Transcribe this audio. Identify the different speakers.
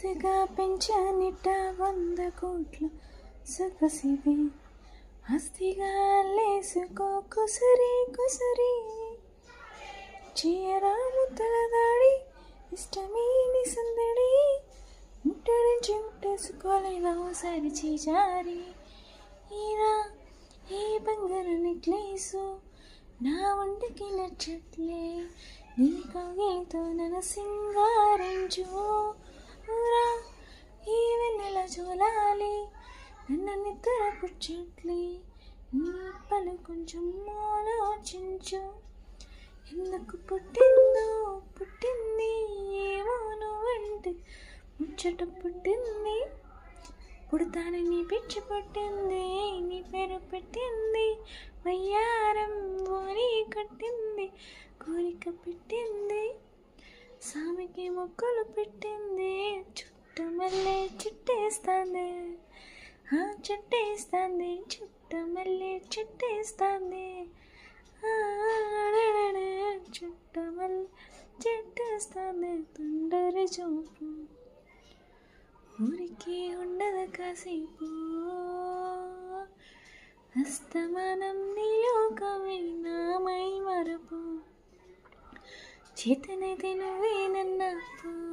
Speaker 1: ఆస్తిగా పెంచానిట 100 కోట్ల సొగసిది ఆస్తిగా లేసుకో కుసరి కుసరి చీరా ముద్దల దాడి ఇష్టమేని సందడి ముట్టడించి ముట్టేసుకోలేదా ఓసారి చీజారి ఈరా ఈ బంగారు నెక్లేసు నా ఒంటికి నచ్చట్లే నీ కవితో నన్ను సింగారించు ఊరా ఈ వెన్నెల చూలాలి నన్ను నిద్ర పుచ్చట్లే నీ పలు కొంచెం ఆలోచించు ఎందుకు పుట్టింది ఏమో నువ్వంటే ముచ్చట పుట్టింది పుడతానని నీ పిచ్చి పుట్టింది నీ పేరు పెట్టింది వయ్యారం ఓని కట్టింది కోరిక పెట్టింది సామికి మొక్కలు పెట్టింది చుట్టమల్లే చుట్టేస్తాంది చుట్టేస్తాంది చుట్టమల్లే చుట్టేస్తాంది చుట్టమల్లే చుట్టేస్తాంది తొందరి చూపు ఊరికి ఉండదు కాసేపు అస్తమానం నీలోకమే నామై మరపు చేతనైతే నువ్వే నన్నప్పు